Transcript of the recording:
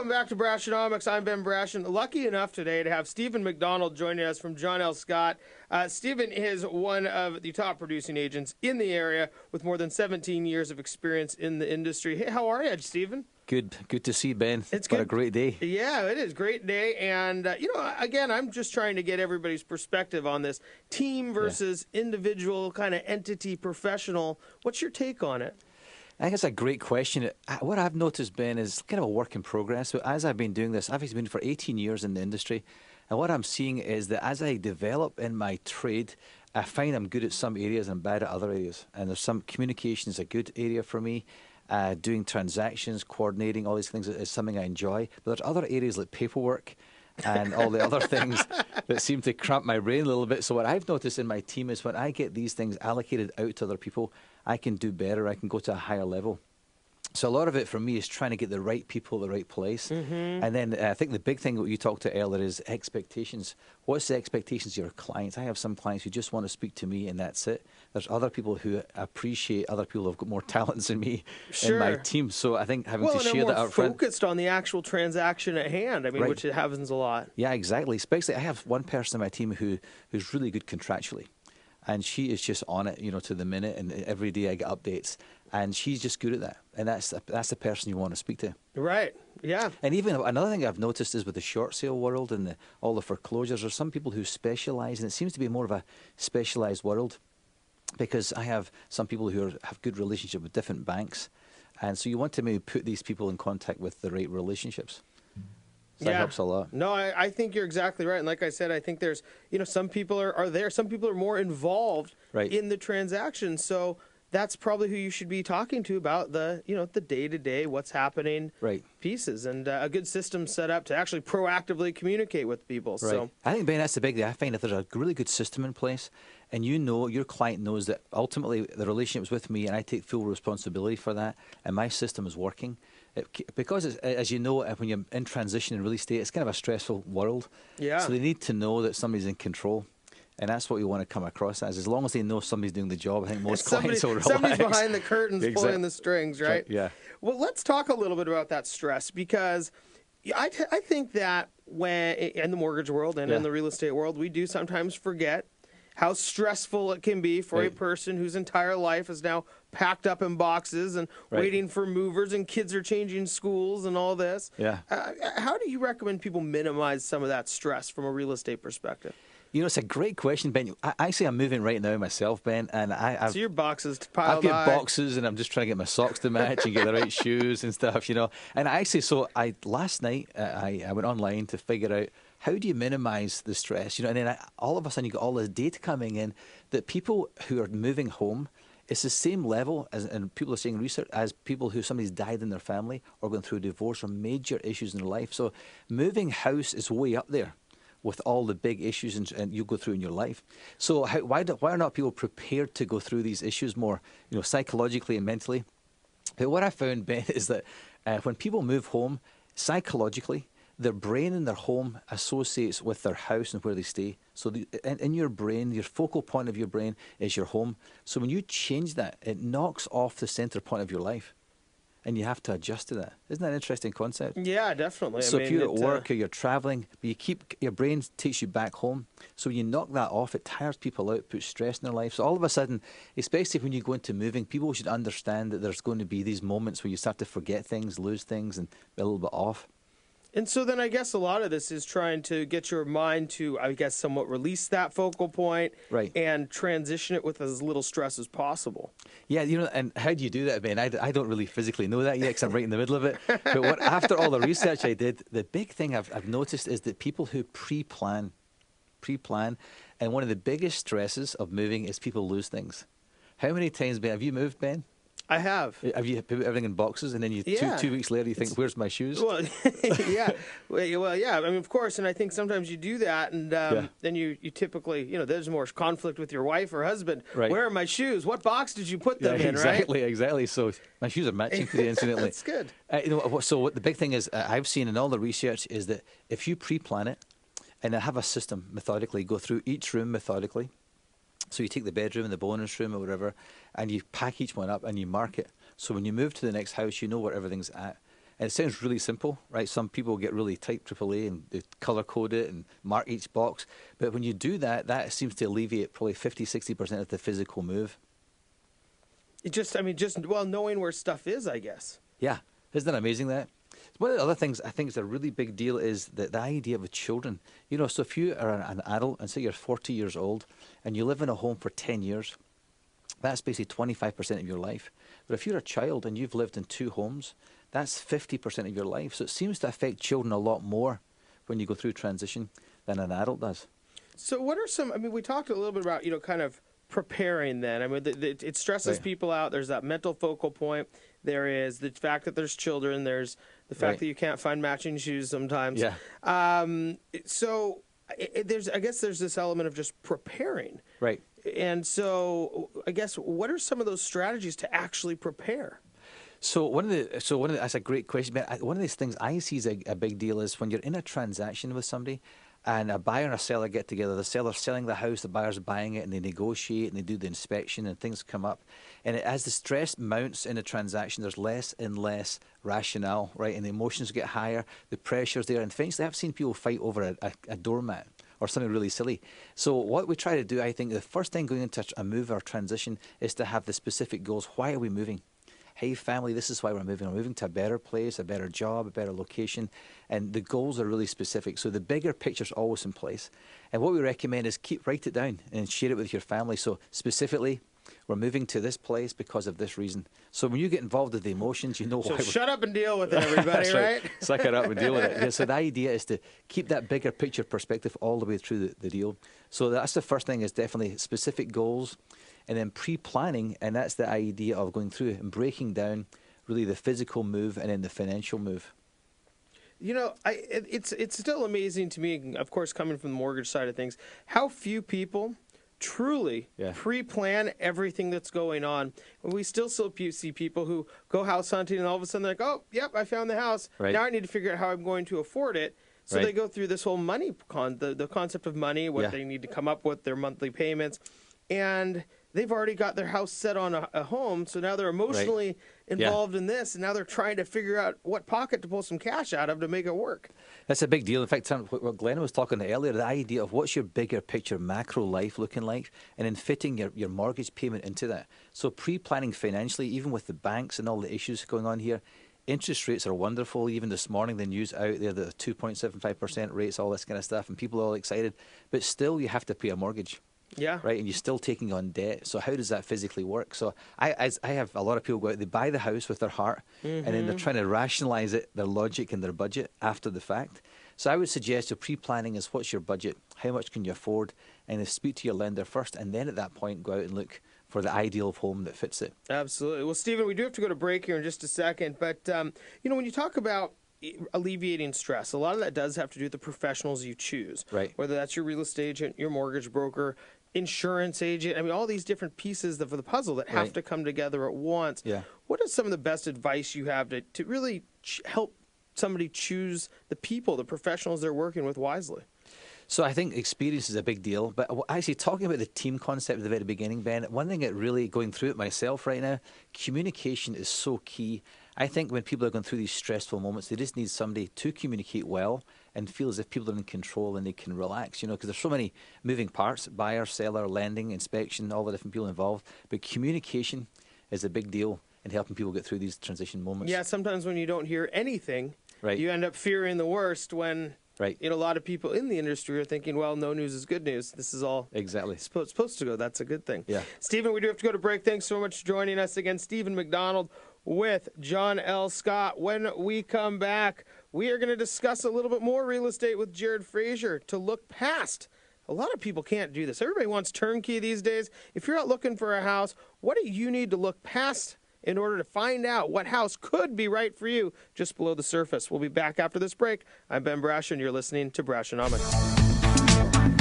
Welcome back to Brashenomics. I'm Ben Brashen. Lucky enough today to have Stephen Macdonald joining us from John L. Scott. Stephen is one of the top producing agents in the area with more than 17 years of experience in the industry. Hey, how are you, Stephen? Good to see you, Ben. It's been good. A great day. Yeah, it is. Great day. And, again, I'm just trying to get everybody's perspective on this team versus individual kind of entity professional. What's your take on it? I think it's a great question. What I've noticed, Ben, is kind of a work in progress. So as I've been doing this, I've been for 18 years in the industry. And what I'm seeing is that as I develop in my trade, I find I'm good at some areas and bad at other areas. And there's some communication is a good area for me. Doing transactions, coordinating, all these things is something I enjoy. But there's other areas like paperwork and all the other things that seem to cramp my brain a little bit. So what I've noticed in my team is when I get these things allocated out to other people, I can do better. I can go to a higher level. So a lot of it for me is trying to get the right people at the right place. Mm-hmm. And then I think the big thing that you talked to earlier is expectations. What's the expectations of your clients? I have some clients who just want to speak to me and that's it. There's other people who appreciate other people who've got more talents than me in my team. So I think having to share that up front. Focused on the actual transaction at hand, which happens a lot. Yeah, exactly. Especially I have one person in my team who's really good contractually. And she is just on it, to the minute. And every day I get updates. And she's just good at that. And that's the person you want to speak to. Right, yeah. And even another thing I've noticed is with the short sale world and all the foreclosures, there's some people who specialise. And it seems to be more of a specialised world. Because I have some people who have good relationship with different banks. And so you want to maybe put these people in contact with the right relationships. So that helps a lot. No, I think you're exactly right. And like I said, I think there's, some people are there. Some people are more involved in the transaction. So that's probably who you should be talking to about the day-to-day, what's happening pieces. And a good system set up to actually proactively communicate with people. Right. So I think, Ben, that's the big thing. I find if there's a really good system in place and your client knows that ultimately the relationship's with me and I take full responsibility for that and my system is working, because as you know, when you're in transition in real estate, it's kind of a stressful world. Yeah. So they need to know that somebody's in control. And that's what we want to come across as long as they know somebody's doing the job, I think most clients will relax. Somebody's behind the curtains pulling the strings, right? Yeah. Well, let's talk a little bit about that stress, because I think that when in the mortgage world and in the real estate world, we do sometimes forget how stressful it can be for a person whose entire life is now packed up in boxes and waiting for movers, and kids are changing schools and all this. Yeah. How do you recommend people minimize some of that stress from a real estate perspective? It's a great question, Ben. Actually, I'm moving right now myself, Ben, and I've so your boxes piled high. I've got boxes, and I'm just trying to get my socks to match and get the right shoes and stuff, And last night I went online to figure out how do you minimize the stress, and then all of a sudden you got all this data coming in that people who are moving home, it's the same level and people are saying research as people who somebody's died in their family or going through a divorce or major issues in their life. So moving house is way up there with all the big issues and you go through in your life. So why are not people prepared to go through these issues more, psychologically and mentally? But what I found, Ben, is that when people move home, psychologically, their brain in their home associates with their house and where they stay. So in your brain, your focal point of your brain is your home. So when you change that, it knocks off the center point of your life. And you have to adjust to that. Isn't that an interesting concept? Yeah, definitely. So if you're at work or you're traveling, but your brain takes you back home. So when you knock that off, it tires people out, puts stress in their life. So all of a sudden, especially when you go into moving, people should understand that there's going to be these moments where you start to forget things, lose things, and be a little bit off. And so then I guess a lot of this is trying to get your mind to, somewhat release that focal point and transition it with as little stress as possible. Yeah, and how do you do that, Ben? I don't really physically know that yet because I'm right in the middle of it. But after all the research I did, the big thing I've noticed is that people who pre-plan, and one of the biggest stresses of moving is people lose things. How many times, Ben, have you moved, Ben? I have. Have you put everything in boxes and then you two weeks later you think, where's my shoes? Well, yeah. Well, yeah. Of course, and I think sometimes you do that, and then you typically, there's more conflict with your wife or husband. Right. Where are my shoes? What box did you put them in, right? Exactly. So my shoes are matching to the incidentally. That's good. So what the big thing is, I've seen in all the research is that if you pre-plan it and have a system methodically, go through each room methodically, so you take the bedroom and the bonus room or whatever, and you pack each one up and you mark it. So when you move to the next house, you know where everything's at. And it sounds really simple, right? Some people get really tight AAA and they color code it and mark each box. But when you do that, that seems to alleviate probably 50, 60% of the physical move. Well, knowing where stuff is, I guess. Yeah. Isn't that amazing, that? One of the other things I think is a really big deal is the idea of children. You know, so if you are an adult and say you're 40 years old and you live in a home for 10 years, that's basically 25% of your life. But if you're a child and you've lived in 2 homes, that's 50% of your life. So it seems to affect children a lot more when you go through transition than an adult does. So what are some, we talked a little bit about, kind of preparing then. It stresses people out. There's that mental focal point. There is the fact that there's children. There's the fact that you can't find matching shoes sometimes. Yeah. So I guess there's this element of just preparing. Right. And so I guess what are some of those strategies to actually prepare? So that's a great question. But one of these things I see as a big deal is when you're in a transaction with somebody and a buyer and a seller get together, the seller's selling the house, the buyer's buying it, and they negotiate and they do the inspection and things come up. And as the stress mounts in a transaction, there's less and less rationale, right? And the emotions get higher, the pressure's there. And eventually I've seen people fight over a doormat or something really silly. So what we try to do, I think, the first thing going into a move or transition is to have the specific goals. Why are we moving? Hey, family, this is why we're moving. We're moving to a better place, a better job, a better location. And the goals are really specific. So the bigger picture's always in place. And what we recommend is write it down and share it with your family. So specifically, we're moving to this place because of this reason. So when you get involved with the emotions, you know why. So shut up and deal with it, everybody, right? Suck it up and deal with it. Yeah, so the idea is to keep that bigger picture perspective all the way through the deal. So that's the first thing, is definitely specific goals. And then pre-planning, and that's the idea of going through and breaking down really the physical move and then the financial move. It's still amazing to me, of course, coming from the mortgage side of things, how few people truly pre-plan everything that's going on. We still see people who go house hunting and all of a sudden they're like, oh, yep, I found the house. Right. Now I need to figure out how I'm going to afford it. So they go through this whole money, the concept of money, what they need to come up with, their monthly payments. And they've already got their house set on a home, so now they're emotionally involved in this, and now they're trying to figure out what pocket to pull some cash out of to make it work. That's a big deal. In fact, what Glenn was talking about earlier, the idea of what's your bigger picture macro life looking like, and then fitting your mortgage payment into that. So pre-planning financially, even with the banks and all the issues going on here, interest rates are wonderful. Even this morning, the news out there, the 2.75% rates, all this kind of stuff, and people are all excited. But still, you have to pay a mortgage. Yeah. Right, and you're still taking on debt. So how does that physically work? So I have a lot of people go out, they buy the house with their heart, and then they're trying to rationalize it, their logic and their budget after the fact. So I would suggest your pre-planning is what's your budget, how much can you afford, and then speak to your lender first, and then at that point go out and look for the ideal home that fits it. Absolutely. Well, Stephen, we do have to go to break here in just a second, but when you talk about alleviating stress, a lot of that does have to do with the professionals you choose. Right. Whether that's your real estate agent, your mortgage broker, insurance agent, all these different pieces of the puzzle that have to come together at once. Yeah. What is some of the best advice you have to really help somebody choose the people, the professionals they're working with wisely? So I think experience is a big deal. But actually, talking about the team concept at the very beginning, Ben, one thing that really, going through it myself right now, communication is so key. I think when people are going through these stressful moments, they just need somebody to communicate well and feel as if people are in control and they can relax, because there's so many moving parts, buyer, seller, lending, inspection, all the different people involved. But communication is a big deal in helping people get through these transition moments. Yeah, sometimes when you don't hear anything, you end up fearing the worst when a lot of people in the industry are thinking, well, no news is good news. This is all supposed to go. That's a good thing. Yeah. Stephen, we do have to go to break. Thanks so much for joining us again. Stephen Macdonald with John L. Scott. When we come back, we are going to discuss a little bit more real estate with Jared Frazier to look past. A lot of people can't do this. Everybody wants turnkey these days. If you're out looking for a house, what do you need to look past in order to find out what house could be right for you just below the surface? We'll be back after this break. I'm Ben Brash, and you're listening to Brashonomics.